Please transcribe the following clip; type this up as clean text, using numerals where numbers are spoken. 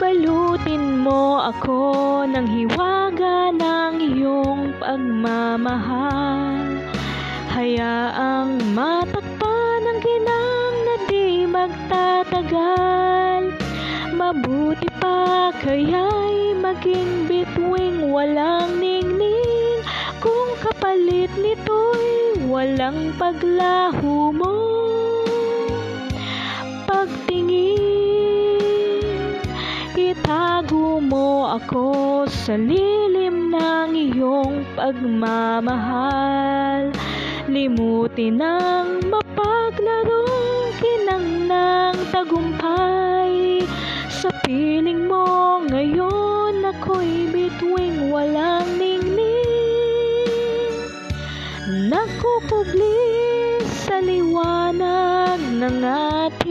Balutin mo ako ng hiwaga ng iyong pagmamahal. Hayaang matakpan ang ginang na di magtatagal. Mabuti pa kaya'y maging bituing walang ningning, kung kapalit nito'y walang paglaho mo. Pagtingin, itago mo ako sa lilim ng iyong pagmamahal. Limutin ang mapaglarong kinang ng tagumpay. Sa piling mo ngayon ako'y bituing walang ningning, nakukubli sa liwanag ng ating